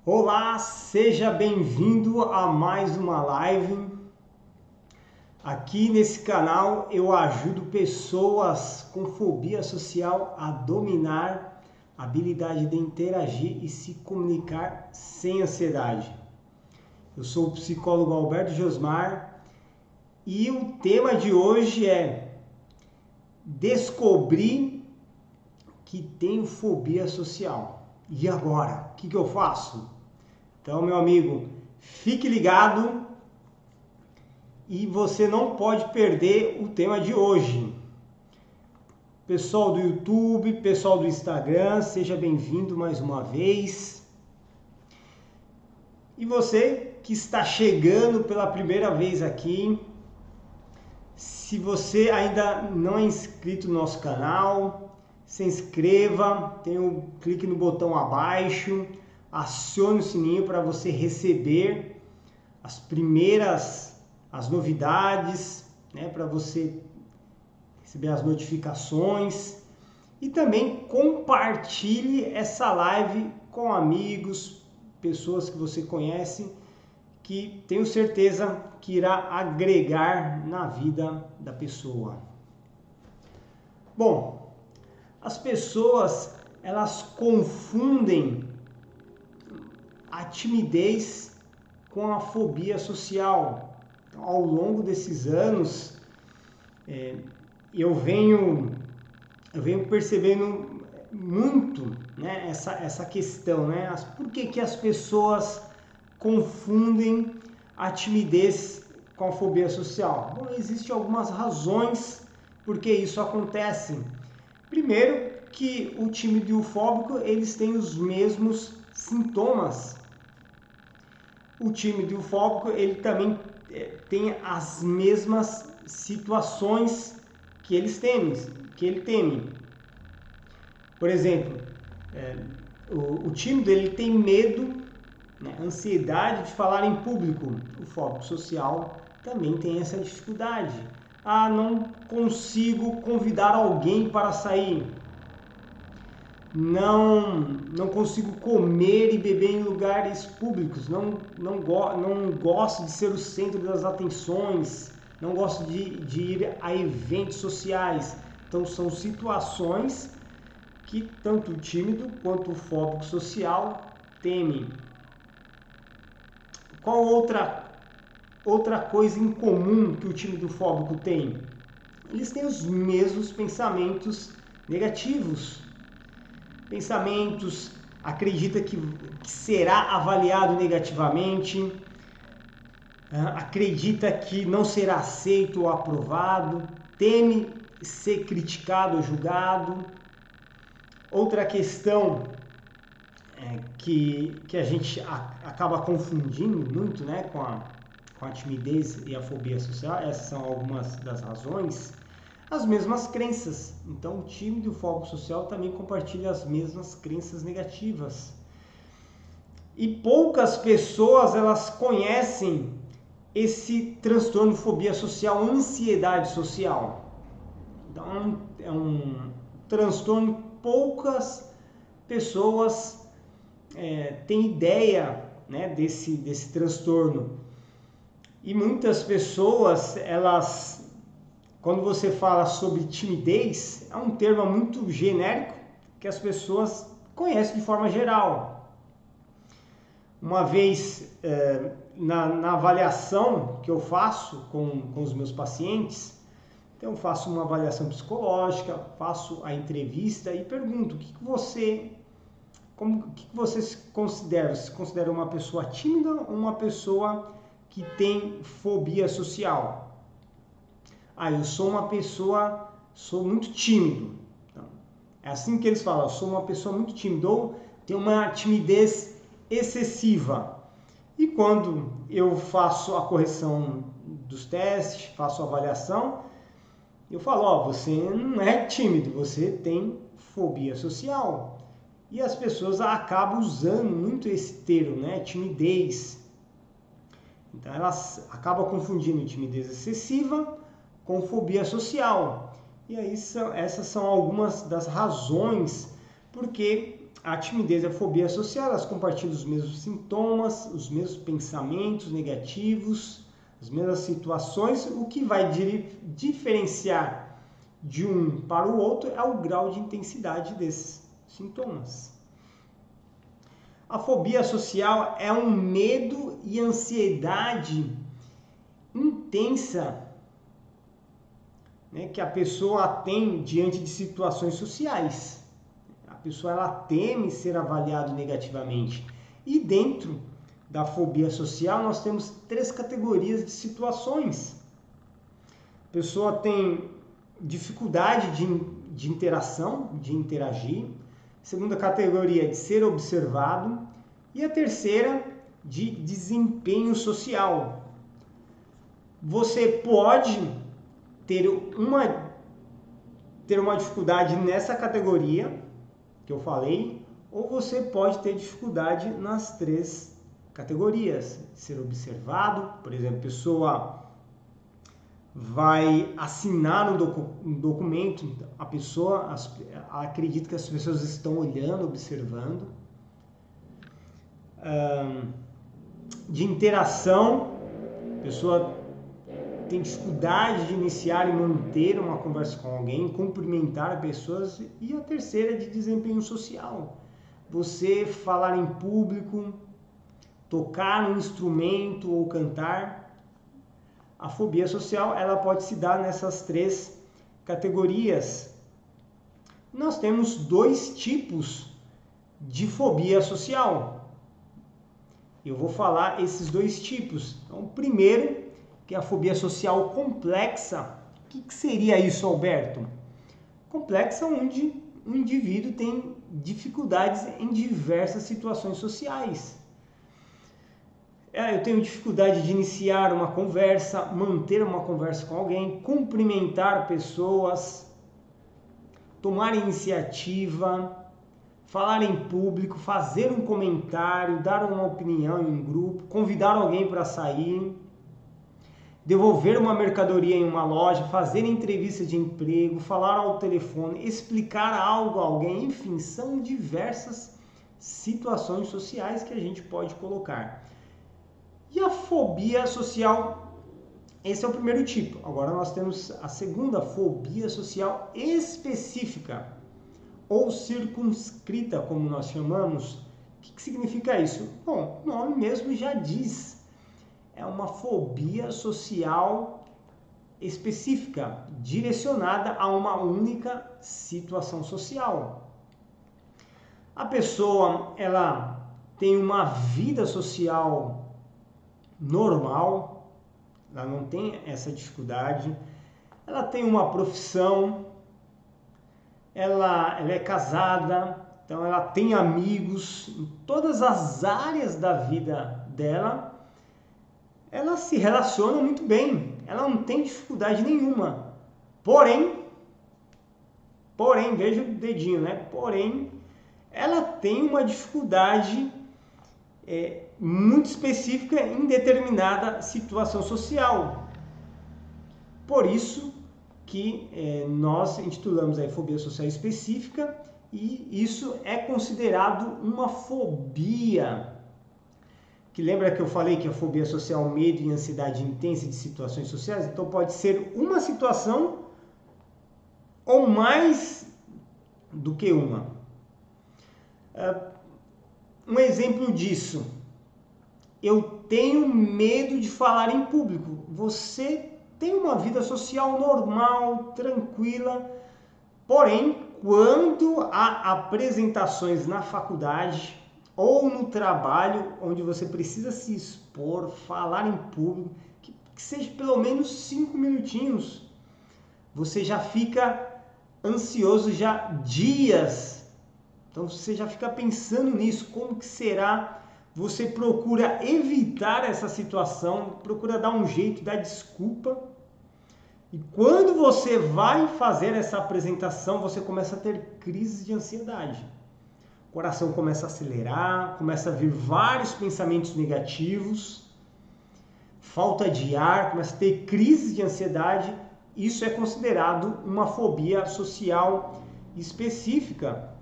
Olá, seja bem-vindo a mais uma live. Aqui nesse canal eu ajudo pessoas com fobia social a dominar a habilidade de interagir e se comunicar sem ansiedade. Eu sou o psicólogo Alberto Josmar e o tema de hoje é descobrir que tenho fobia social. E agora? O que eu faço? Então, meu amigo, fique ligado e você não pode perder o tema de hoje. Pessoal do YouTube, pessoal do Instagram, seja bem-vindo mais uma vez. E você que está chegando pela primeira vez aqui, se você ainda não é inscrito no nosso canal, se inscreva, clique no botão abaixo, acione o sininho para você receber as novidades, né, para você receber as notificações e também compartilhe essa live com amigos, pessoas que você conhece, que tenho certeza que irá agregar na vida da pessoa. Bom, as pessoas elas confundem a timidez com a fobia social. Então, ao longo desses anos, eu venho percebendo muito, né, essa questão, né? Por que as pessoas confundem a timidez com a fobia social? Bom, existem algumas razões por que isso acontece. Primeiro, que o tímido e o fóbico, eles têm os mesmos sintomas. O tímido e o fóbico, ele também tem as mesmas situações que ele teme. Por exemplo, o tímido ele tem medo, né, ansiedade de falar em público. O fóbico social também tem essa dificuldade. Não consigo convidar alguém para sair. Não consigo comer e beber em lugares públicos, não gosto de ser o centro das atenções, não gosto de ir a eventos sociais. Então são situações que tanto o tímido quanto o fóbico social temem. Qual outra coisa em comum que o tímido e o fóbico têm? Eles têm os mesmos pensamentos negativos. Acredita que será avaliado negativamente, acredita que não será aceito ou aprovado, teme ser criticado ou julgado. Outra questão que a gente acaba confundindo muito, né, com a timidez e a fobia social, essas são algumas das razões. As mesmas crenças. Então, o tímido e o fóbico social também compartilham as mesmas crenças negativas. E poucas pessoas elas conhecem esse transtorno, fobia social, ansiedade social. Então, é um transtorno que poucas pessoas têm ideia, né, desse transtorno. E muitas pessoas, quando você fala sobre timidez, é um termo muito genérico que as pessoas conhecem de forma geral. Uma vez, na avaliação que eu faço com os meus pacientes, então eu faço uma avaliação psicológica, faço a entrevista e pergunto o que você se considera? Você se considera uma pessoa tímida ou uma pessoa que tem fobia social? Eu sou muito tímido. Então, é assim que eles falam, eu sou uma pessoa muito tímida, ou tenho uma timidez excessiva. E quando eu faço a correção dos testes, faço a avaliação, eu falo, você não é tímido, você tem fobia social. E as pessoas acabam usando muito esse termo, né, timidez. Então elas acabam confundindo timidez excessiva com fobia social. E aí essas são algumas das razões porque A timidez e a fobia social, elas compartilham os mesmos sintomas, os mesmos pensamentos negativos, as mesmas situações. O que vai diferenciar de um para o outro é o grau de intensidade desses sintomas. A fobia social é um medo e ansiedade intensa, né, que a pessoa tem diante de situações sociais. A pessoa ela teme ser avaliada negativamente. E dentro da fobia social nós temos 3 categorias de situações. A pessoa tem dificuldade de interação, de interagir. Segunda categoria, de ser observado. E a terceira, de desempenho social. Você pode ter uma dificuldade nessa categoria que eu falei, ou você pode ter dificuldade nas 3 categorias. Ser observado, por exemplo, a pessoa vai assinar um documento, a pessoa acredita que as pessoas estão olhando, observando. De interação, a pessoa tem dificuldade de iniciar e manter uma conversa com alguém, cumprimentar pessoas. E a terceira, de desempenho social. Você falar em público, tocar um instrumento ou cantar. A fobia social, ela pode se dar nessas 3 categorias. Nós temos 2 tipos de fobia social. Eu vou falar esses 2 tipos. Então, o primeiro, que é a fobia social complexa. O que seria isso, Alberto? Complexa, onde o indivíduo tem dificuldades em diversas situações sociais. Eu tenho dificuldade de iniciar uma conversa, manter uma conversa com alguém, cumprimentar pessoas, tomar iniciativa, falar em público, fazer um comentário, dar uma opinião em um grupo, convidar alguém para sair, devolver uma mercadoria em uma loja, fazer entrevista de emprego, falar ao telefone, explicar algo a alguém, enfim, são diversas situações sociais que a gente pode colocar. E a fobia social, esse é o primeiro tipo. Agora nós temos a segunda, fobia social específica ou circunscrita, como nós chamamos. O que significa isso? Bom, o nome mesmo já diz. É uma fobia social específica, direcionada a uma única situação social. A pessoa, ela tem uma vida social normal, ela não tem essa dificuldade, ela tem uma profissão, ela é casada, então ela tem amigos, em todas as áreas da vida dela, ela se relaciona muito bem, ela não tem dificuldade nenhuma. Porém, veja o dedinho, né? Porém, ela tem uma dificuldade muito específica em determinada situação social. Por isso que nós intitulamos a fobia social específica, e isso é considerado uma fobia. Que lembra que eu falei que a fobia social é medo e ansiedade intensa de situações sociais? Então pode ser uma situação ou mais do que uma. Um exemplo disso: eu tenho medo de falar em público. Você tem uma vida social normal, tranquila, porém, quando há apresentações na faculdade ou no trabalho, onde você precisa se expor, falar em público, que seja pelo menos 5 minutinhos, você já fica ansioso já dias. Então você já fica pensando nisso, como que será? Você procura evitar essa situação, procura dar um jeito, dar desculpa. E quando você vai fazer essa apresentação, você começa a ter crises de ansiedade. O coração começa a acelerar, começa a vir vários pensamentos negativos, falta de ar, começa a ter crises de ansiedade. Isso é considerado uma fobia social específica.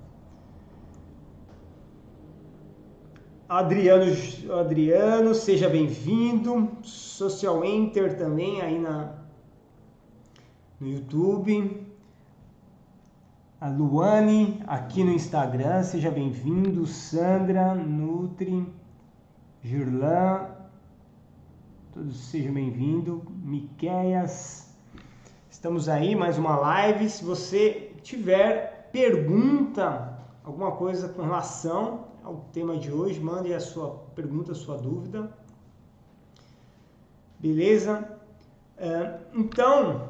Adriano, seja bem-vindo. Social Enter também aí no YouTube. A Luane aqui no Instagram, seja bem-vindo. Sandra, Nutri, Girlan, todos sejam bem-vindos. Miqueias, estamos aí, mais uma live. Se você tiver pergunta, alguma coisa com relação ao tema de hoje, mande a sua pergunta, a sua dúvida. Beleza? Então,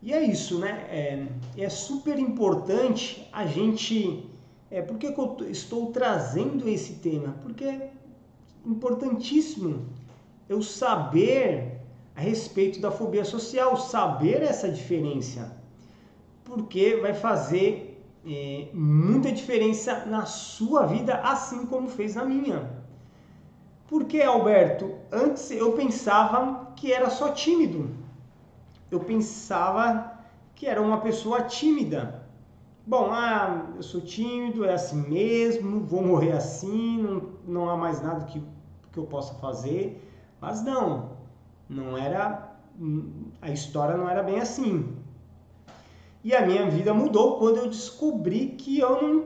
e é isso, né? É super importante a gente... por que que eu estou trazendo esse tema? Porque é importantíssimo eu saber a respeito da fobia social, saber essa diferença. Porque vai fazer muita diferença na sua vida, assim como fez na minha. Porque, Alberto, antes eu pensava que era só tímido. Eu pensava que era uma pessoa tímida. Bom, eu sou tímido, é assim mesmo, vou morrer assim, não há mais nada que eu possa fazer. Mas não era, a história não era bem assim. E a minha vida mudou quando eu descobri que eu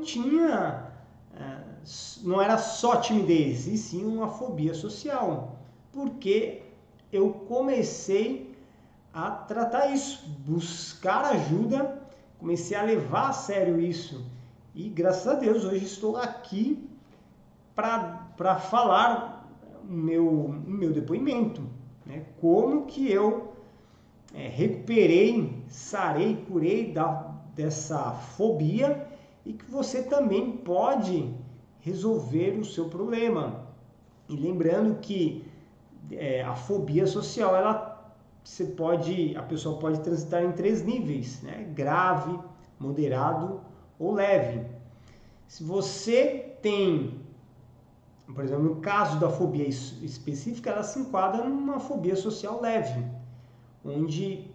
não era só timidez, e sim uma fobia social. Porque eu comecei a tratar isso, buscar ajuda, comecei a levar a sério isso. E graças a Deus hoje estou aqui para falar o meu depoimento, né? Como que eu recuperei, sarei, curei dessa fobia e que você também pode resolver o seu problema. E lembrando que a fobia social, a pessoa pode transitar em 3 níveis, né? Grave, moderado ou leve. Se você tem, por exemplo, no caso da fobia específica, ela se enquadra numa fobia social leve, onde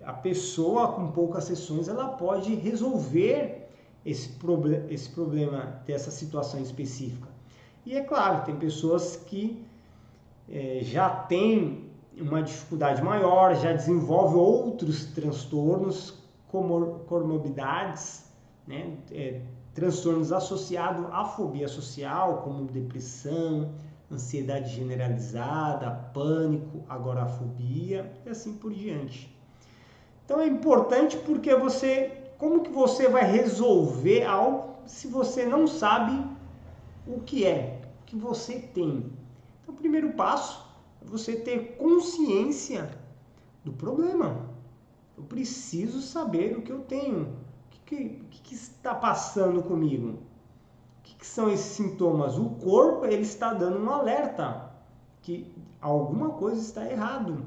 a pessoa com poucas sessões ela pode resolver esse problema dessa situação específica. E é claro, tem pessoas que já têm uma dificuldade maior, já desenvolvem outros transtornos, comorbidades, né? Transtornos associados à fobia social, como depressão, ansiedade generalizada, pânico, agorafobia e assim por diante. Então é importante porque como que você vai resolver algo se você não sabe o que você tem? Então o primeiro passo é você ter consciência do problema. Eu preciso saber o que eu tenho, o que está passando comigo. O que são esses sintomas? O corpo ele está dando um alerta que alguma coisa está errado.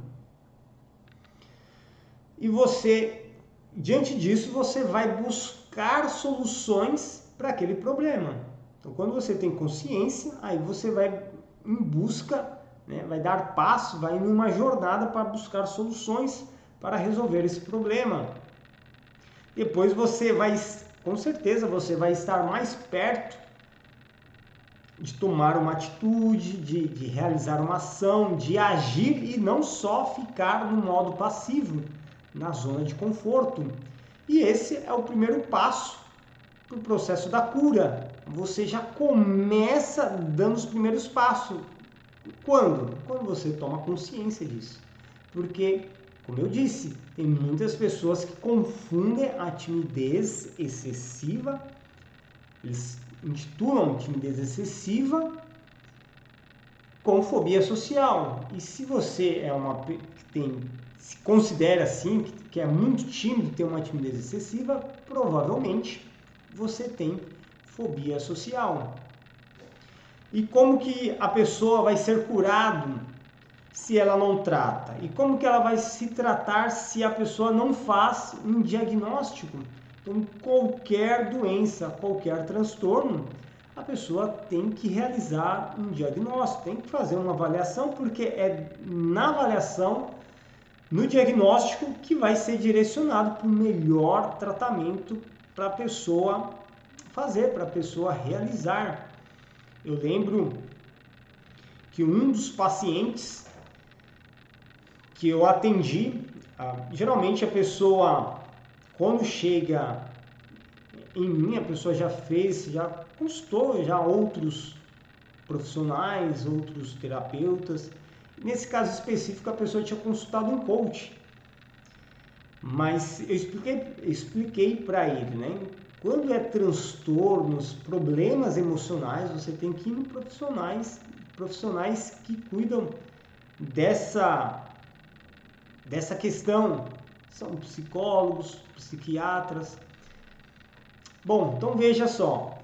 E você, diante disso, você vai buscar soluções para aquele problema. Então, quando você tem consciência, aí você vai em busca, né, vai dar passo, vai em uma jornada para buscar soluções para resolver esse problema. Depois com certeza, você vai estar mais perto de tomar uma atitude, de realizar uma ação, de agir e não só ficar no modo passivo, na zona de conforto. E esse é o primeiro passo para o processo da cura. Você já começa dando os primeiros passos. Quando? Quando você toma consciência disso. Porque, como eu disse, tem muitas pessoas que confundem a timidez excessiva, eles intitulam timidez excessiva com fobia social. E se você se considera assim, que é muito tímido, tem uma timidez excessiva, provavelmente você tem fobia social. E como que a pessoa vai ser curada se ela não trata? E como que ela vai se tratar se a pessoa não faz um diagnóstico? Então, qualquer doença, qualquer transtorno, a pessoa tem que realizar um diagnóstico, tem que fazer uma avaliação, porque é na avaliação no diagnóstico que vai ser direcionado para o melhor tratamento para a pessoa fazer, para a pessoa realizar. Eu lembro que um dos pacientes que eu atendi, geralmente a pessoa, quando chega em mim, a pessoa já consultou já outros profissionais, outros terapeutas. Nesse caso específico, a pessoa tinha consultado um coach. Mas eu expliquei para ele, né? Quando é transtornos, problemas emocionais, você tem que ir no profissionais que cuidam dessa questão. São psicólogos, psiquiatras. Bom, então veja só.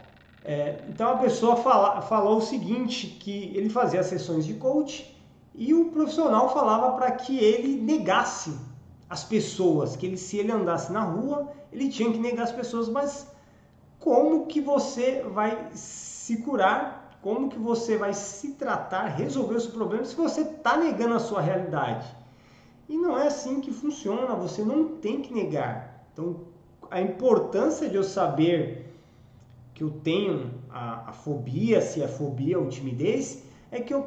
Então a pessoa falou o seguinte, que ele fazia sessões de coach e o profissional falava para que ele negasse as pessoas, que se ele andasse na rua, ele tinha que negar as pessoas, mas como que você vai se curar, como que você vai se tratar, resolver os problemas se você está negando a sua realidade? E não é assim que funciona, você não tem que negar. Então, a importância de eu saber que eu tenho a fobia, se é fobia ou timidez, é que eu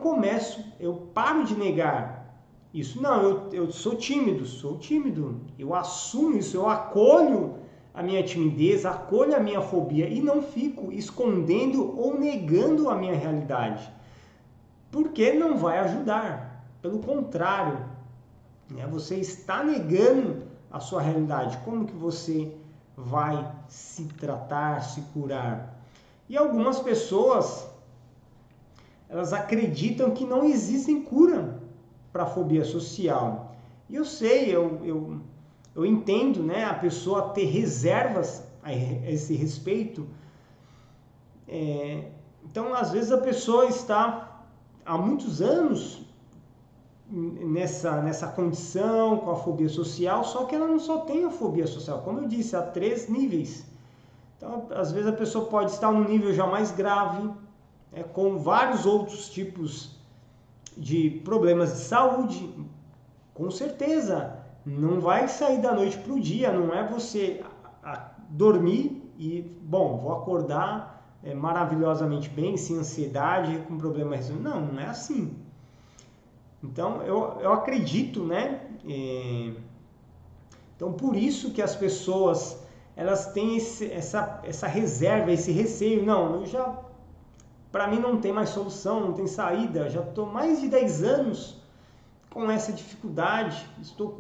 paro de negar isso. Não, eu sou tímido, eu assumo isso, eu acolho a minha timidez, acolho a minha fobia e não fico escondendo ou negando a minha realidade, porque não vai ajudar, pelo contrário, né? Você está negando a sua realidade, como que você vai se tratar, se curar? E algumas pessoas, elas acreditam que não existe cura para a fobia social. E eu sei, eu entendo, né, a pessoa ter reservas a esse respeito. Então, às vezes a pessoa está há muitos anos nessa condição com a fobia social, só que ela não só tem a fobia social, como eu disse, há 3 níveis. Então, às vezes a pessoa pode estar num nível já mais grave, com vários outros tipos de problemas de saúde. Com certeza, não vai sair da noite para o dia, não é você dormir e, bom, vou acordar maravilhosamente bem, sem ansiedade, com problemas. Não é assim. Então, eu acredito, né? Então, por isso que as pessoas, elas têm essa reserva, esse receio. Não, para mim não tem mais solução, não tem saída. Já estou mais de 10 anos com essa dificuldade. Estou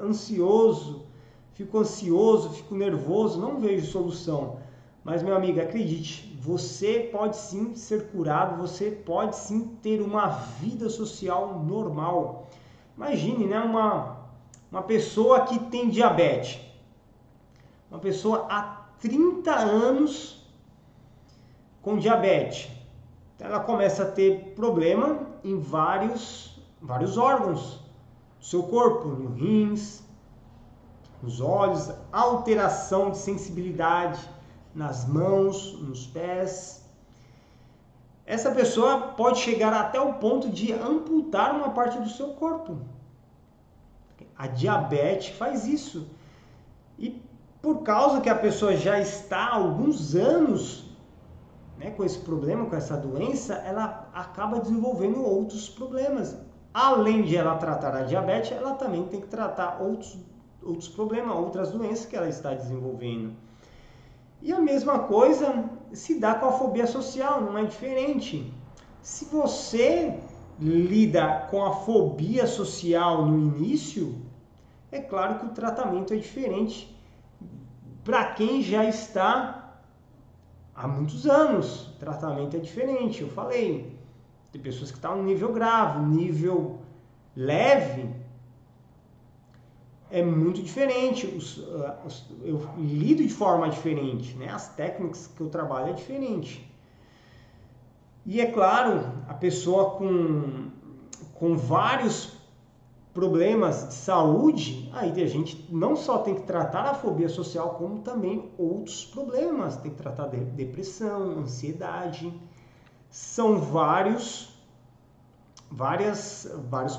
ansioso, fico nervoso, não vejo solução. Mas, meu amigo, acredite, você pode sim ser curado, você pode sim ter uma vida social normal. Imagine, né, uma pessoa que tem diabetes, uma pessoa há 30 anos com diabetes. Ela começa a ter problema em vários órgãos do seu corpo, nos rins, nos olhos, alteração de sensibilidade nas mãos, nos pés. Essa pessoa pode chegar até o ponto de amputar uma parte do seu corpo. A diabetes faz isso. E por causa que a pessoa já está há alguns anos, né, com esse problema, com essa doença, ela acaba desenvolvendo outros problemas. Além de ela tratar a diabetes, ela também tem que tratar outros problemas, outras doenças que ela está desenvolvendo. E a mesma coisa se dá com a fobia social, não é diferente. Se você lida com a fobia social no início, é claro que o tratamento é diferente para quem já está há muitos anos. O tratamento é diferente, eu falei. Tem pessoas que estão no nível grave, nível leve, é muito diferente. Eu lido de forma diferente, né? As técnicas que eu trabalho é diferente. E é claro, a pessoa com vários problemas de saúde, aí a gente não só tem que tratar a fobia social, como também outros problemas. Tem que tratar de depressão, ansiedade. São vários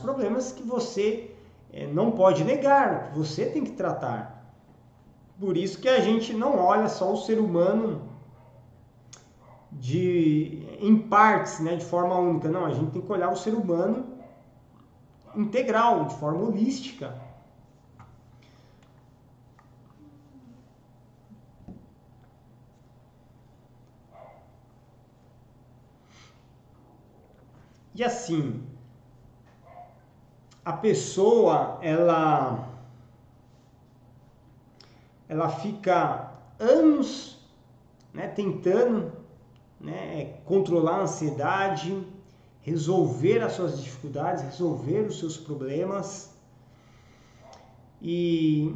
problemas que você não pode negar, você tem que tratar. Por isso que a gente não olha só o ser humano em partes, né, de forma única. Não, a gente tem que olhar o ser humano integral, de forma holística. E assim, a pessoa, ela fica anos, né, tentando, né, controlar a ansiedade, resolver as suas dificuldades, resolver os seus problemas. E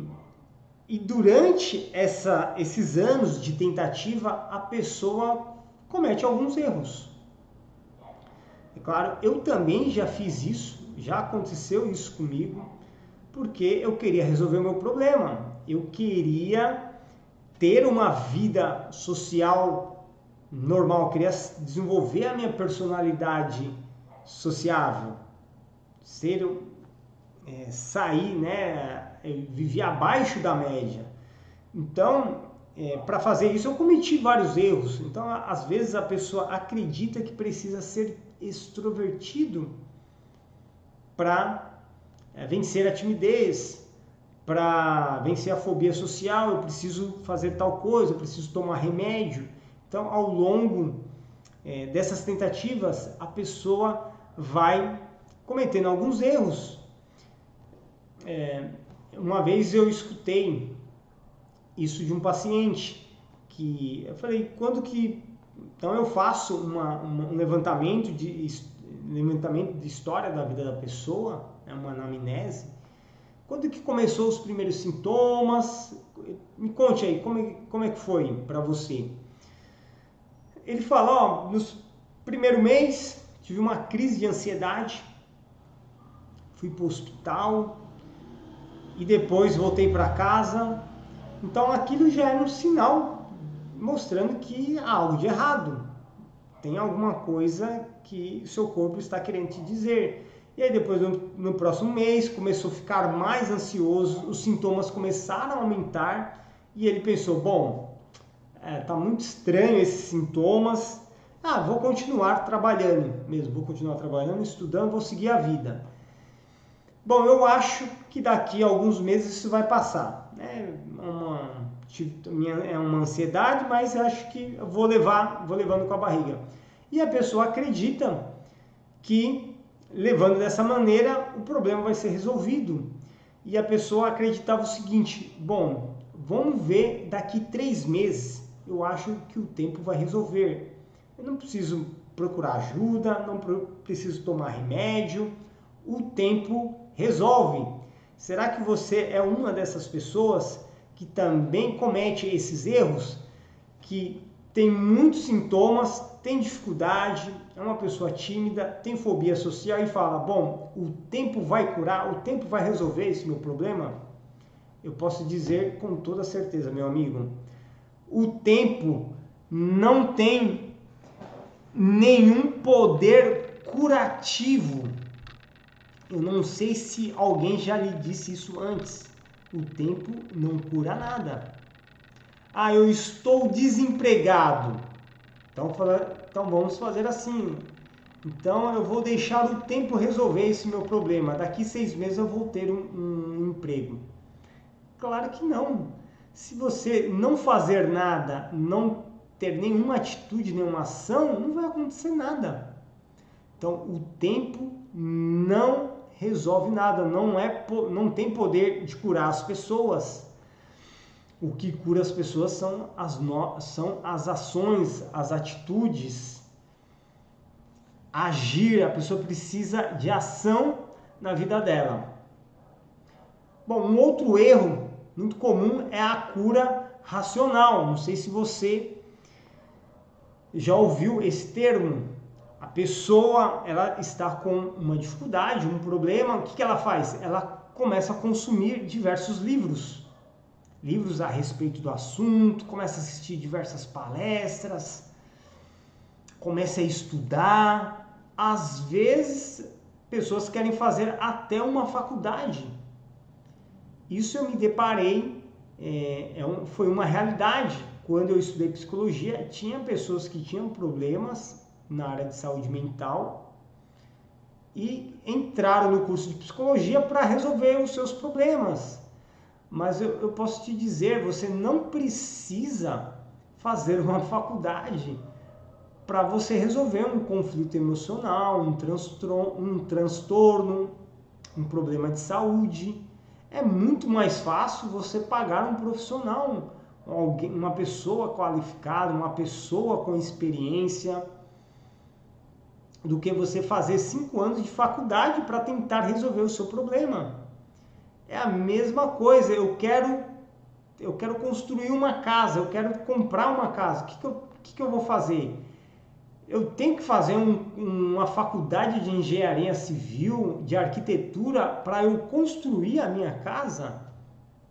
durante esses anos de tentativa, a pessoa comete alguns erros. É claro, eu também já fiz isso, já aconteceu isso comigo, porque eu queria resolver o meu problema. Eu queria ter uma vida social normal, eu queria desenvolver a minha personalidade sociável, sair, né? Eu vivia abaixo da média. Então, para fazer isso, eu cometi vários erros. Então, às vezes a pessoa acredita que precisa ser extrovertido para vencer a timidez, para vencer a fobia social, eu preciso fazer tal coisa, eu preciso tomar remédio. Então, ao longo dessas tentativas, a pessoa vai cometendo alguns erros. Uma vez eu escutei isso de um paciente, que eu falei, então eu faço um levantamento de história da vida da pessoa, uma anamnese. Quando que começou os primeiros sintomas? Me conte aí, como é que foi para você? Ele fala, no primeiro mês tive uma crise de ansiedade, fui para o hospital e depois voltei para casa. Então aquilo já era um sinal mostrando que há algo de errado. Tem alguma coisa que o seu corpo está querendo te dizer. E aí depois, no próximo mês, começou a ficar mais ansioso, os sintomas começaram a aumentar e ele pensou, bom, tá muito estranho esses sintomas, vou continuar trabalhando mesmo, vou continuar trabalhando, estudando, vou seguir a vida. Bom, eu acho que daqui a alguns meses isso vai passar. É uma ansiedade, mas acho que eu vou levando com a barriga. E a pessoa acredita que, levando dessa maneira, o problema vai ser resolvido. E a pessoa acreditava o seguinte, bom, vamos ver daqui 3 meses, eu acho que o tempo vai resolver. Eu não preciso procurar ajuda, não preciso tomar remédio, o tempo resolve. Será que você é uma dessas pessoas que também comete esses erros, que tem muitos sintomas, tem dificuldade, é uma pessoa tímida, tem fobia social e fala, bom, o tempo vai curar, o tempo vai resolver esse meu problema? Eu posso dizer com toda certeza, meu amigo, o tempo não tem nenhum poder curativo. Eu não sei se alguém já lhe disse isso antes. O tempo não cura nada. Eu estou desempregado. Então vamos fazer assim. Então eu vou deixar o tempo resolver esse meu problema. Daqui 6 meses eu vou ter um emprego. Claro que não. Se você não fazer nada, não ter nenhuma atitude, nenhuma ação, não vai acontecer nada. Então o tempo não resolve nada, não tem poder de curar as pessoas. O que cura as pessoas são as ações, as atitudes. Agir, a pessoa precisa de ação na vida dela. Bom, um outro erro muito comum é a cura racional. Não sei se você já ouviu esse termo. A pessoa, ela está com uma dificuldade, um problema, o que ela faz? Ela começa a consumir diversos livros a respeito do assunto, começa a assistir diversas palestras, começa a estudar. Às vezes, pessoas querem fazer até uma faculdade Isso eu me deparei, foi uma realidade. Quando eu estudei psicologia, tinha pessoas que tinham problemas na área de saúde mental e entraram no curso de psicologia para resolver os seus problemas. Mas eu posso te dizer, você não precisa fazer uma faculdade para você resolver um conflito emocional, um transtorno, um problema de saúde. É muito mais fácil você pagar um profissional, uma pessoa qualificada, uma pessoa com experiência, do que você fazer 5 anos de faculdade para tentar resolver o seu problema. É a mesma coisa, eu quero construir uma casa, eu quero comprar uma casa, o que eu vou fazer? Eu tenho que fazer uma faculdade de engenharia civil, de arquitetura, para eu construir a minha casa?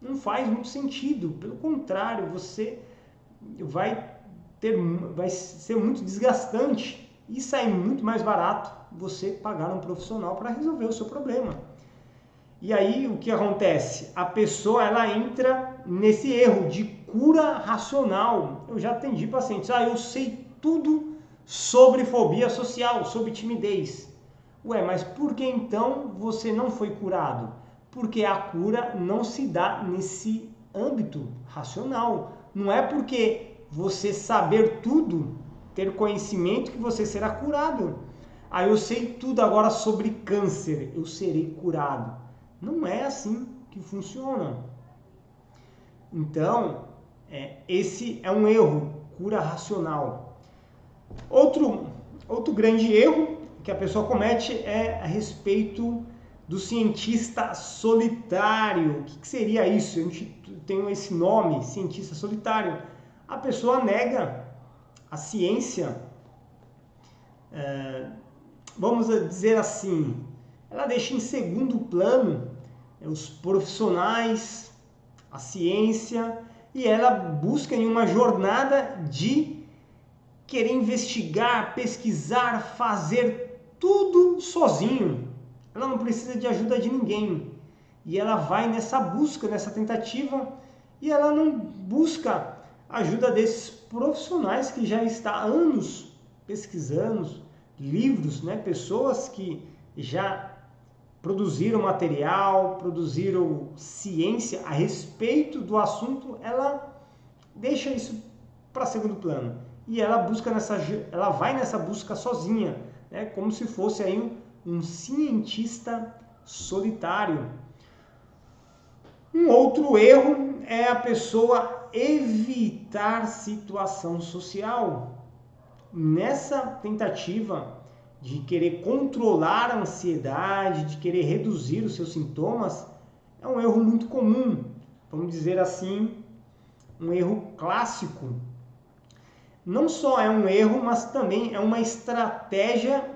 Não faz muito sentido. Pelo contrário, você vai ser muito desgastante e sair muito mais barato você pagar um profissional para resolver o seu problema. E aí o que acontece? A pessoa ela entra nesse erro de cura racional. Eu já atendi pacientes, eu sei tudo sobre fobia social, sobre timidez. Ué, mas por que então você não foi curado? Porque a cura não se dá nesse âmbito racional. Não é porque você saber tudo, ter conhecimento, que você será curado. Eu sei tudo agora sobre câncer, eu serei curado. Não é assim que funciona. Então, esse é um erro, cura racional. Outro grande erro que a pessoa comete é a respeito do cientista solitário. O que seria isso? A gente tem esse nome, cientista solitário. A pessoa nega a ciência, vamos dizer assim, ela deixa em segundo plano os profissionais, a ciência, e ela busca em uma jornada de querer investigar, pesquisar, fazer tudo sozinho. Ela não precisa de ajuda de ninguém. E ela vai nessa busca, nessa tentativa, e ela não busca a ajuda desses profissionais que já estão há anos pesquisando livros, pessoas que já produziram material, produziram ciência a respeito do assunto. Ela deixa isso para segundo plano. E ela vai nessa busca sozinha, como se fosse aí um cientista solitário. Um outro erro é a pessoa evitar situação social. Nessa tentativa de querer controlar a ansiedade, de querer reduzir os seus sintomas, é um erro muito comum, vamos dizer assim, um erro clássico. Não só é um erro, mas também é uma estratégia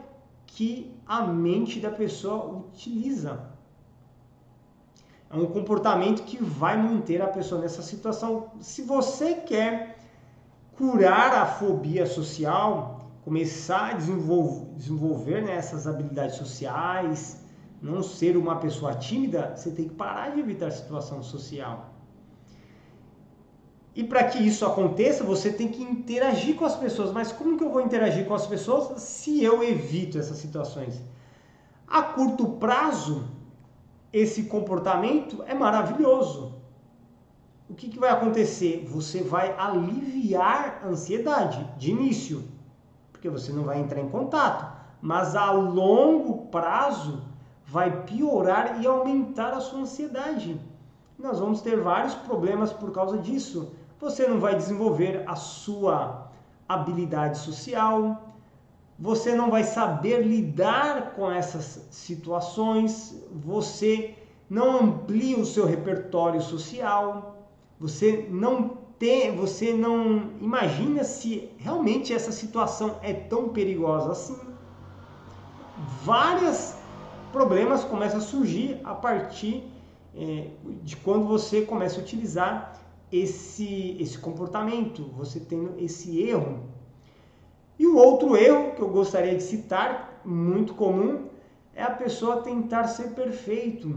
que a mente da pessoa utiliza. É um comportamento que vai manter a pessoa nessa situação. Se você quer curar a fobia social, começar a desenvolver essas habilidades sociais, não ser uma pessoa tímida, você tem que parar de evitar a situação social. E para que isso aconteça, você tem que interagir com as pessoas. Mas como que eu vou interagir com as pessoas se eu evito essas situações? A curto prazo, esse comportamento é maravilhoso. O que vai acontecer? Você vai aliviar a ansiedade de início, porque você não vai entrar em contato. Mas a longo prazo vai piorar e aumentar a sua ansiedade. Nós vamos ter vários problemas por causa disso. Você não vai desenvolver a sua habilidade social, você não vai saber lidar com essas situações, você não amplia o seu repertório social, você não imagina se realmente essa situação é tão perigosa assim. Vários problemas começam a surgir a partir de quando você começa a utilizar esse comportamento, você tendo esse erro. E o outro erro que eu gostaria de citar, muito comum, é a pessoa tentar ser perfeito.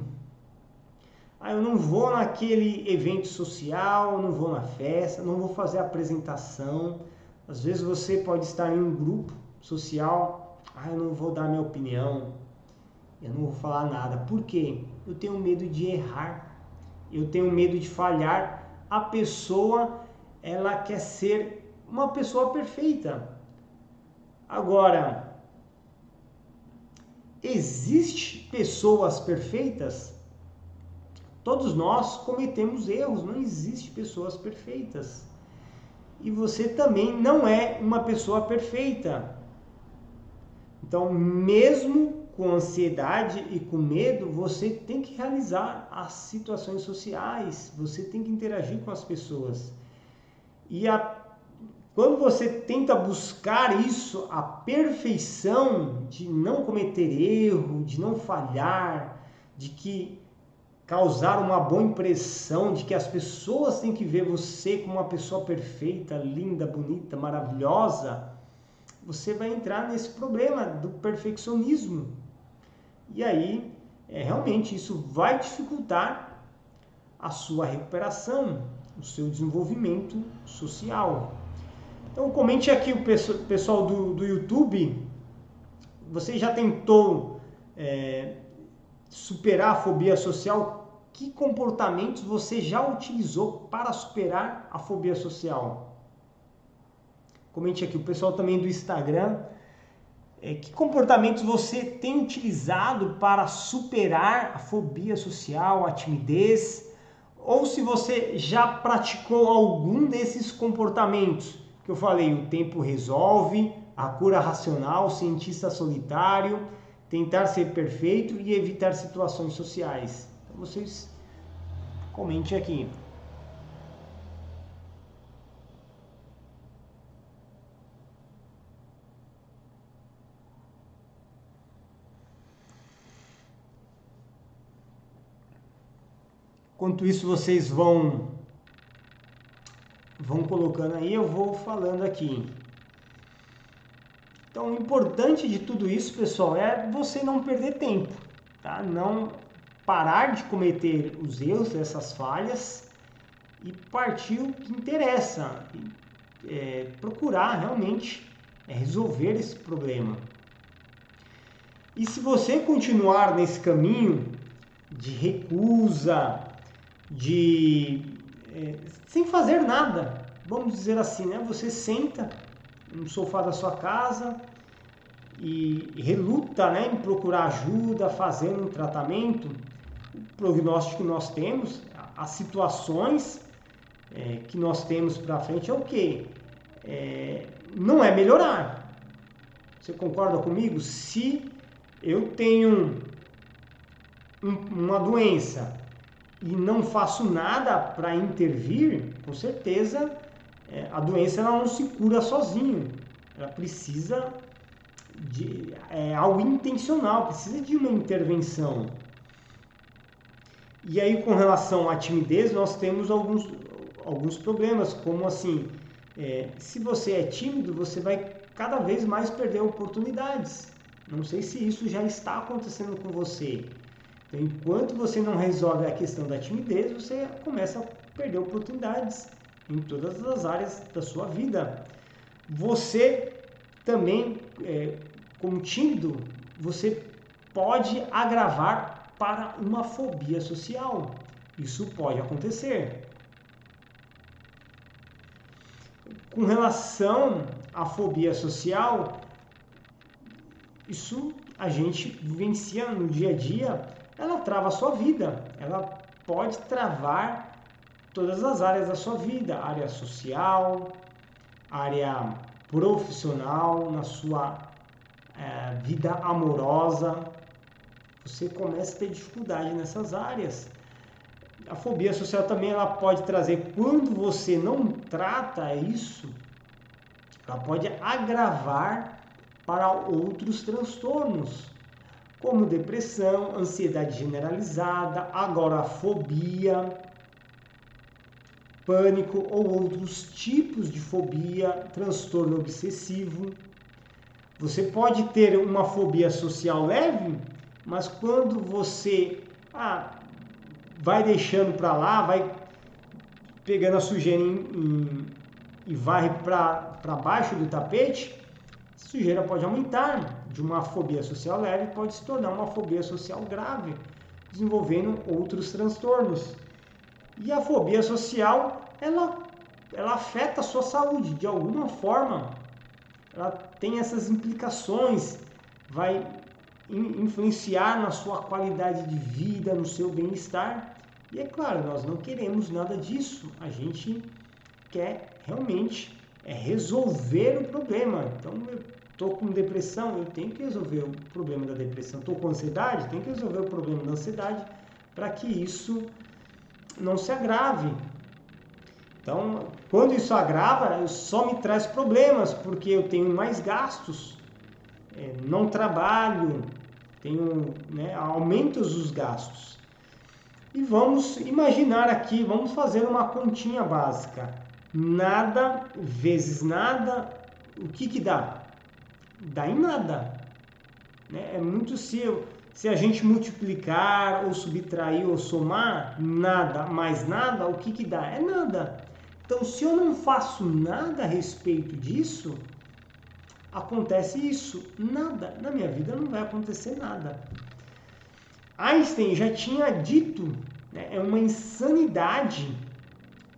eu não vou naquele evento social, não vou na festa, não vou fazer apresentação. Às vezes você pode estar em um grupo social, eu não vou dar minha opinião, eu não vou falar nada. Por quê? Eu tenho medo de errar, eu tenho medo de falhar. A pessoa, ela quer ser uma pessoa perfeita. Agora, existe pessoas perfeitas? Todos nós cometemos erros, não existe pessoas perfeitas. E você também não é uma pessoa perfeita. Então, mesmo com ansiedade e com medo, você tem que realizar as situações sociais, você tem que interagir com as pessoas. E quando você tenta buscar isso, a perfeição de não cometer erro, de não falhar, de que causar uma boa impressão, de que as pessoas têm que ver você como uma pessoa perfeita, linda, bonita, maravilhosa, você vai entrar nesse problema do perfeccionismo. E aí, realmente, isso vai dificultar a sua recuperação, o seu desenvolvimento social. Então, comente aqui o pessoal do YouTube. Você já tentou superar a fobia social? Que comportamentos você já utilizou para superar a fobia social? Comente aqui. O pessoal também do Instagram. Que comportamentos você tem utilizado para superar a fobia social, a timidez? Ou se você já praticou algum desses comportamentos que eu falei, o tempo resolve, a cura racional, o cientista solitário, tentar ser perfeito e evitar situações sociais. Então vocês comentem aqui. Enquanto isso vocês vão colocando aí, eu vou falando aqui. Então, o importante de tudo isso, pessoal, é você não perder tempo, tá? Não parar de cometer os erros, essas falhas e partir o que interessa, procurar realmente resolver esse problema. E se você continuar nesse caminho de recusa, sem fazer nada, vamos dizer assim, né? Você senta no sofá da sua casa e reluta, né, em procurar ajuda, fazendo um tratamento. O prognóstico que nós temos, as situações que nós temos para frente é o quê? Não é melhorar. Você concorda comigo? Se eu tenho uma doença e não faço nada para intervir, com certeza a doença ela não se cura sozinho. Ela precisa de algo intencional, precisa de uma intervenção. E aí, com relação à timidez, nós temos alguns problemas, como assim, se você é tímido, você vai cada vez mais perder oportunidades. Não sei se isso já está acontecendo com você. Então, enquanto você não resolve a questão da timidez, você começa a perder oportunidades em todas as áreas da sua vida. Você também, como tímido, você pode agravar para uma fobia social. Isso pode acontecer. Com relação à fobia social, isso a gente vivencia no dia a dia, ela trava a sua vida, ela pode travar todas as áreas da sua vida, área social, área profissional, na sua vida amorosa, você começa a ter dificuldade nessas áreas. A fobia social também ela pode trazer, quando você não trata isso, ela pode agravar para outros transtornos, como depressão, ansiedade generalizada, agorafobia, pânico ou outros tipos de fobia, transtorno obsessivo. Você pode ter uma fobia social leve, mas quando você vai deixando para lá, vai pegando a sujeira e varre para baixo do tapete, a sujeira pode aumentar. De uma fobia social leve pode se tornar uma fobia social grave, desenvolvendo outros transtornos. E a fobia social, ela afeta a sua saúde de alguma forma. Ela tem essas implicações, vai influenciar na sua qualidade de vida, no seu bem-estar. E é claro, nós não queremos nada disso. A gente quer realmente resolver o problema. Então, eu estou com depressão, eu tenho que resolver o problema da depressão. Estou com ansiedade, tenho que resolver o problema da ansiedade para que isso não se agrave. Então, quando isso agrava, só me traz problemas, porque eu tenho mais gastos, não trabalho, tenho, aumentos os gastos. E vamos imaginar aqui, vamos fazer uma continha básica. Nada vezes nada, o que dá? Dá em nada. É muito se a gente multiplicar, ou subtrair, ou somar, nada mais nada, o que dá? É nada. Então, se eu não faço nada a respeito disso, acontece isso. Nada. Na minha vida não vai acontecer nada. Einstein já tinha dito, é uma insanidade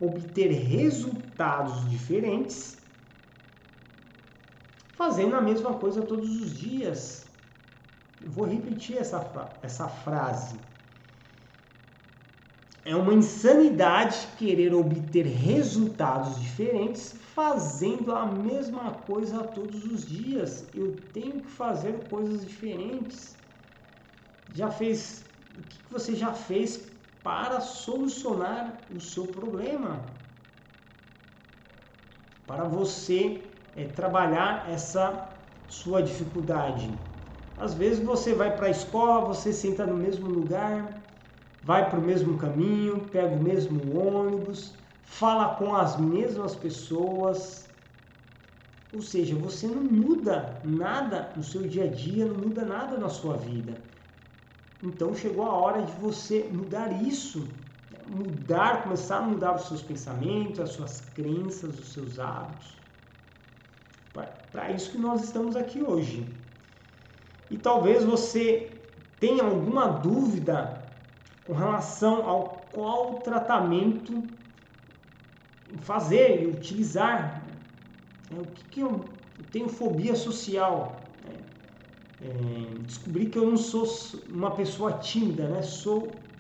obter resultados diferentes fazendo a mesma coisa todos os dias. Eu vou repetir essa frase. É uma insanidade querer obter resultados diferentes fazendo a mesma coisa todos os dias. Eu tenho que fazer coisas diferentes. O que você já fez para solucionar o seu problema? Para você trabalhar essa sua dificuldade. Às vezes você vai para a escola, você senta no mesmo lugar, vai para o mesmo caminho, pega o mesmo ônibus, fala com as mesmas pessoas. Ou seja, você não muda nada no seu dia a dia, não muda nada na sua vida. Então chegou a hora de você mudar isso, começar a mudar os seus pensamentos, as suas crenças, os seus hábitos. Para isso que nós estamos aqui hoje. E talvez você tenha alguma dúvida com relação ao qual tratamento fazer e utilizar. O que eu tenho fobia social. Descobri que eu não sou uma pessoa tímida,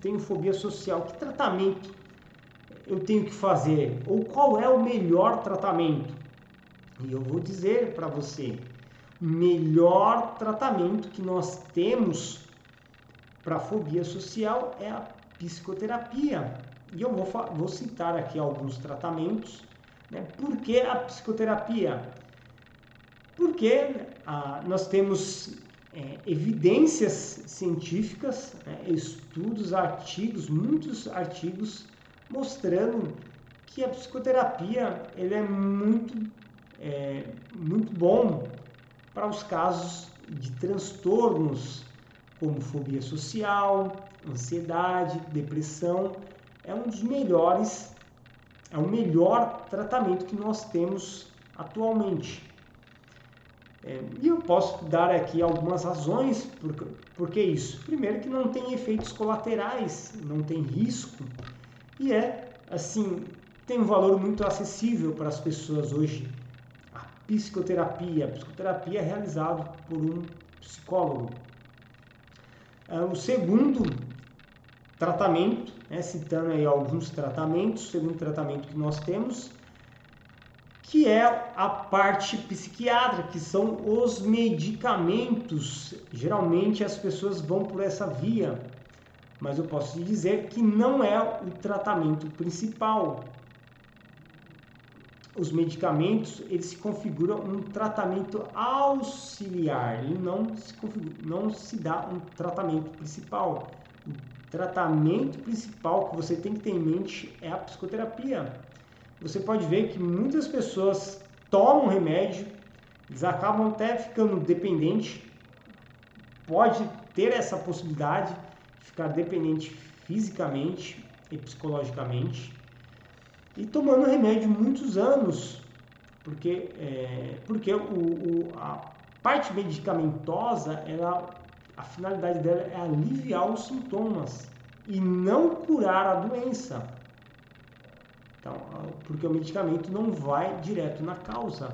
tenho fobia social. Que tratamento eu tenho que fazer? Ou qual é o melhor tratamento? E eu vou dizer para você, o melhor tratamento que nós temos para a fobia social é a psicoterapia. E eu vou citar aqui alguns tratamentos. Por que a psicoterapia? Porque nós temos evidências científicas, estudos, artigos, muitos artigos mostrando que a psicoterapia ele é muito bom para os casos de transtornos como fobia social, ansiedade, depressão. É um dos melhores, é o melhor tratamento que nós temos atualmente. E eu posso dar aqui algumas razões por que isso. Primeiro, que não tem efeitos colaterais, não tem risco e tem um valor muito acessível para as pessoas hoje. A psicoterapia é realizada por um psicólogo. O segundo tratamento, citando aí alguns tratamentos, o segundo tratamento que nós temos, que é a parte psiquiátrica, que são os medicamentos. Geralmente as pessoas vão por essa via, mas eu posso te dizer que não é o tratamento principal. Os medicamentos, eles se configuram um tratamento auxiliar, e não se dá um tratamento principal. O tratamento principal que você tem que ter em mente é a psicoterapia. Você pode ver que muitas pessoas tomam remédio, eles acabam até ficando dependentes, pode ter essa possibilidade de ficar dependente fisicamente e psicologicamente, e tomando remédio muitos anos, porque a parte medicamentosa, a finalidade dela é aliviar os sintomas e não curar a doença. Então, porque o medicamento não vai direto na causa.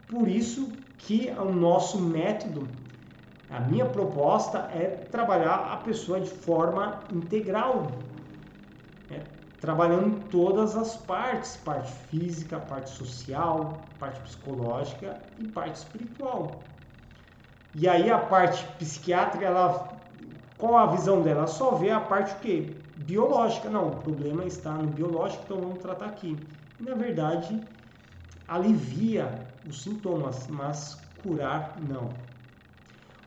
Por isso que o nosso método, a minha proposta é trabalhar a pessoa de forma integral, né? Trabalhando todas as partes, parte física, parte social, parte psicológica e parte espiritual. E aí a parte psiquiátrica, qual a visão dela? Ela só vê a parte o quê? Biológica. Não, o problema está no biológico, então vamos tratar aqui. E, na verdade, alivia os sintomas, mas curar não.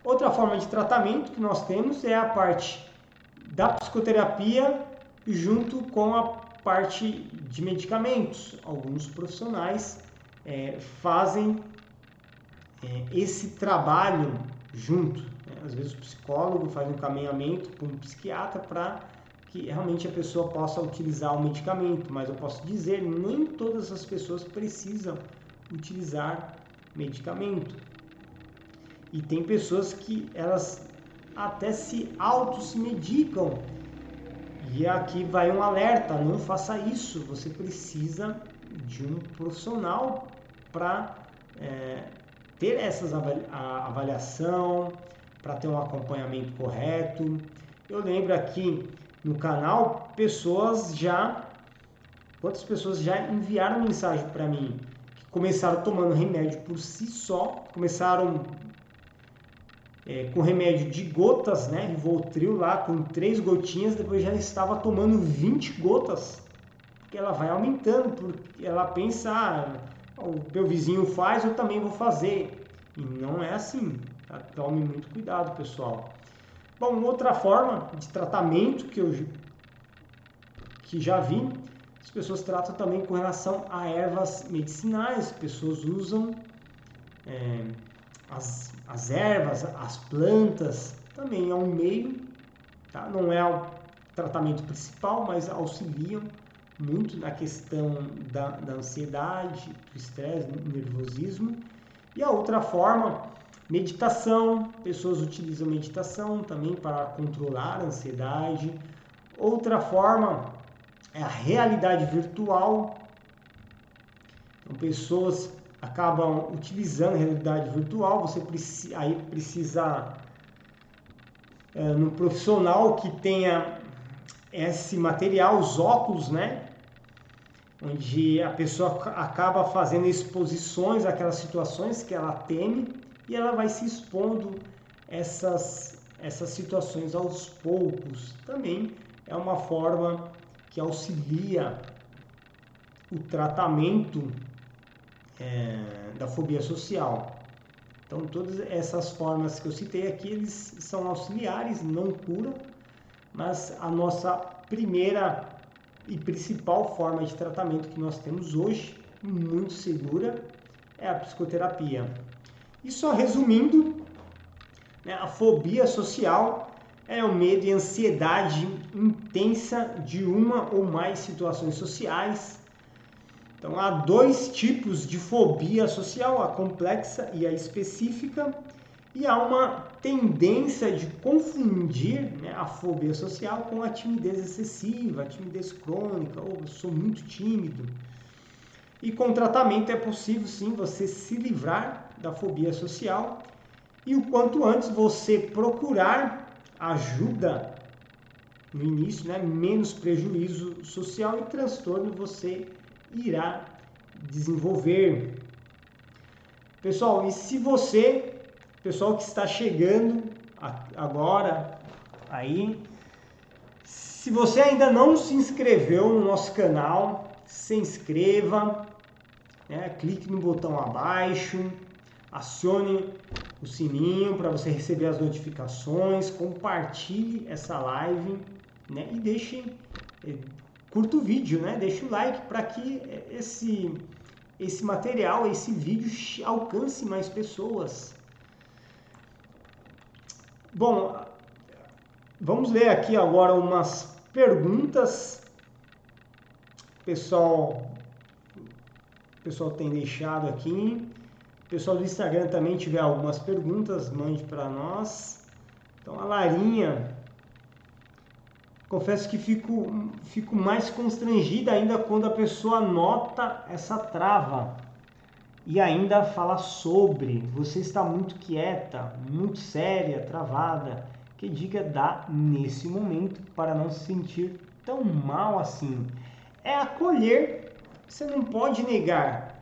Outra forma de tratamento que nós temos é a parte da psicoterapia junto com a parte de medicamentos. Alguns profissionais fazem esse trabalho junto. Às vezes o psicólogo faz um encaminhamento para um psiquiatra para que realmente a pessoa possa utilizar o medicamento, mas eu posso dizer, nem todas as pessoas precisam utilizar medicamento. E tem pessoas que elas até se medicam. E aqui vai um alerta, não faça isso, você precisa de um profissional para ter essa avaliação, para ter um acompanhamento correto. Eu lembro aqui no canal, quantas pessoas já enviaram mensagem para mim, que começaram tomando remédio por si só, começaram com remédio de gotas, né, Rivotril lá, com 3 gotinhas, depois já estava tomando 20 gotas, porque ela vai aumentando, porque ela pensa, o meu vizinho faz, eu também vou fazer, e não é assim, tá? Tome muito cuidado, pessoal. Bom, outra forma de tratamento que já vi, as pessoas tratam também com relação a ervas medicinais, pessoas usam as ervas, as plantas, também é um meio, tá? Não é o tratamento principal, mas auxiliam muito na questão da ansiedade, do estresse, do nervosismo. E a outra forma, meditação, pessoas utilizam meditação também para controlar a ansiedade. Outra forma é a realidade virtual. Então, pessoas acabam utilizando a realidade virtual, você precisa no profissional que tenha esse material, os óculos, né? Onde a pessoa acaba fazendo exposições àquelas situações que ela teme e ela vai se expondo essas situações aos poucos. Também é uma forma que auxilia o tratamento da fobia social. Então, todas essas formas que eu citei aqui, eles são auxiliares, não curam, mas a nossa primeira e principal forma de tratamento que nós temos hoje, muito segura, é a psicoterapia. E só resumindo, né, a fobia social é o medo e ansiedade intensa de uma ou mais situações sociais. Então, há 2 tipos de fobia social, a complexa e a específica, e há uma tendência de confundir, né, a fobia social com a timidez excessiva, a timidez crônica, ou eu sou muito tímido. E com tratamento é possível, sim, você se livrar da fobia social e o quanto antes você procurar ajuda no início, né, menos prejuízo social e transtorno você irá desenvolver. Pessoal, e se você, pessoal que está chegando agora aí, se você ainda não se inscreveu no nosso canal, se inscreva, né? Clique no botão abaixo, acione o sininho para você receber as notificações, compartilhe essa live, né? E curta o vídeo, né? Deixa o like para que esse material, esse vídeo alcance mais pessoas. Bom, Vamos ler aqui agora umas perguntas. O pessoal tem deixado aqui. O pessoal do Instagram também tiver algumas perguntas, mande para nós. Então, a Larinha, confesso que fico mais constrangida ainda quando a pessoa nota essa trava e ainda fala sobre. Você está muito quieta, muito séria, travada. Que dica dá nesse momento para não se sentir tão mal assim? É acolher, você não pode negar.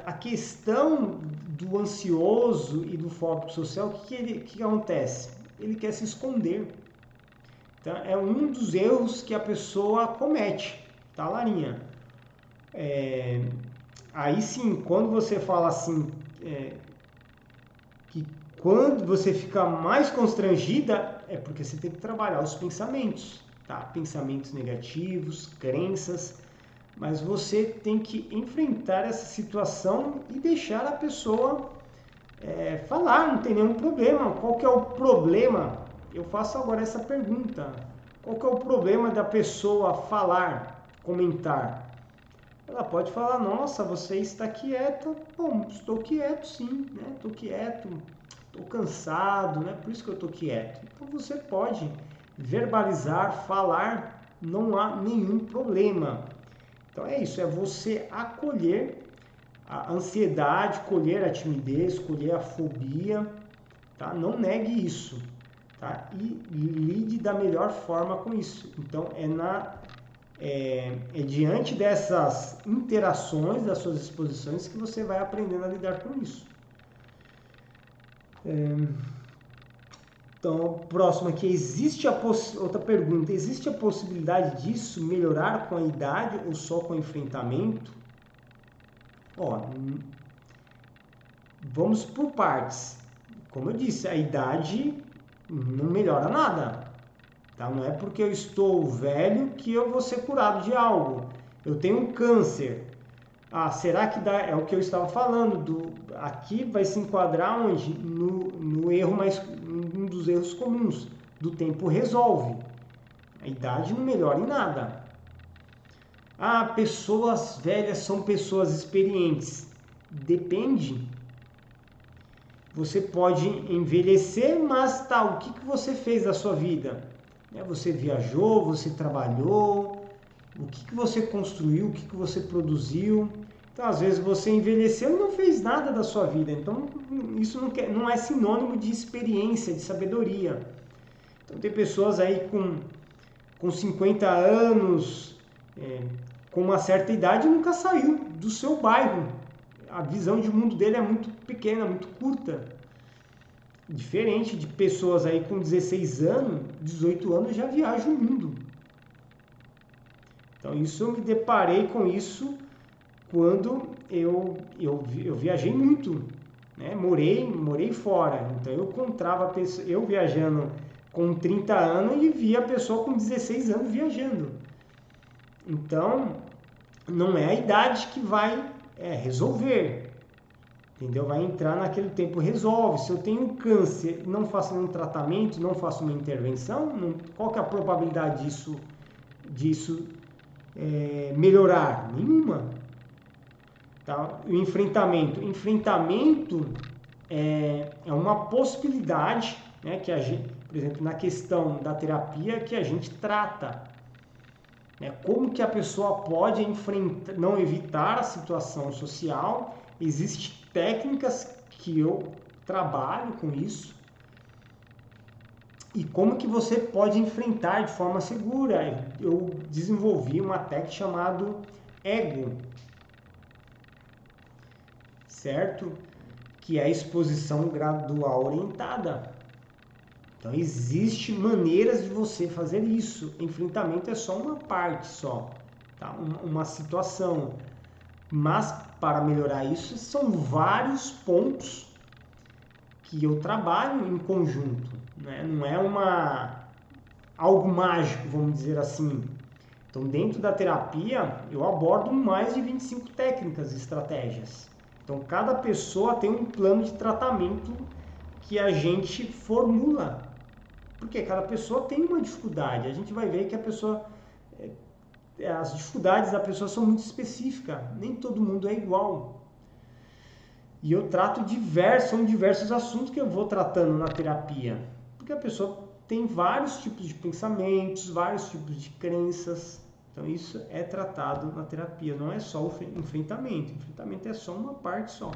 A questão do ansioso e do fóbico social, o que acontece? Ele quer se esconder. Então, é um dos erros que a pessoa comete, tá, Larinha? Aí sim, quando você fala assim, que quando você fica mais constrangida, é porque você tem que trabalhar os pensamentos, tá? Pensamentos negativos, crenças, mas você tem que enfrentar essa situação e deixar a pessoa falar, não tem nenhum problema. Qual que é o problema? Eu faço agora essa pergunta. Qual que é o problema da pessoa falar, comentar? Ela pode falar, nossa, você está quieta. Bom, estou quieto sim, né? Estou quieto, estou cansado, né? Por isso que eu estou quieto. Então você pode verbalizar, falar, não há nenhum problema. Então é isso, é você acolher a ansiedade, colher a timidez, colher a fobia, tá? Não negue isso, tá? E lide da melhor forma com isso. Então é diante dessas interações, das suas exposições, que você vai aprendendo a lidar com isso. Então, próximo aqui, outra pergunta, existe a possibilidade disso melhorar com a idade ou só com o enfrentamento? Vamos por partes. Como eu disse, a idade não melhora nada. Tá? Não é porque eu estou velho que eu vou ser curado de algo. Eu tenho um câncer. Será que dá? É o que eu estava falando. Aqui vai se enquadrar onde? No erro um dos erros comuns. Do tempo resolve. A idade não melhora em nada. Pessoas velhas são pessoas experientes. Depende. Você pode envelhecer, mas o que você fez da sua vida? Você viajou, você trabalhou, o que você construiu, o que você produziu. Então, às vezes, você envelheceu e não fez nada da sua vida. Então, isso não é sinônimo de experiência, de sabedoria. Então, tem pessoas aí com 50 anos, com uma certa idade, nunca saiu do seu bairro. A visão de mundo dele é muito pequena, muito curta. Diferente de pessoas aí com 16 anos, 18 anos já viajam o mundo. Então eu me deparei com isso quando eu viajei muito, né? Morei fora. Então eu encontrava eu viajando com 30 anos e via a pessoa com 16 anos viajando. Então não é a idade que vai resolver. Entendeu? Vai entrar naquele tempo, resolve. Se eu tenho câncer, não faço nenhum tratamento, não faço uma intervenção, qual que é a probabilidade disso melhorar? Nenhuma. Tá? O enfrentamento. Enfrentamento é uma possibilidade, né, que a gente, por exemplo, na questão da terapia, que a gente trata. Como que a pessoa pode não evitar a situação social. Existem técnicas que eu trabalho com isso. E como que você pode enfrentar de forma segura. Eu desenvolvi uma técnica chamada EGO, certo? Que é a exposição gradual orientada. Então, existem maneiras de você fazer isso. Enfrentamento é só uma parte só, tá? Uma situação. Mas, para melhorar isso, são vários pontos que eu trabalho em conjunto. Né? Não é algo mágico, vamos dizer assim. Então, dentro da terapia, eu abordo mais de 25 técnicas e estratégias. Então, cada pessoa tem um plano de tratamento que a gente formula Porque cada pessoa tem uma dificuldade. A gente vai ver que a pessoa... as dificuldades da pessoa são muito específicas. Nem todo mundo é igual. E eu trato são diversos assuntos que eu vou tratando na terapia. Porque a pessoa tem vários tipos de pensamentos, vários tipos de crenças. Então isso é tratado na terapia, não é só o enfrentamento. O enfrentamento é só uma parte só.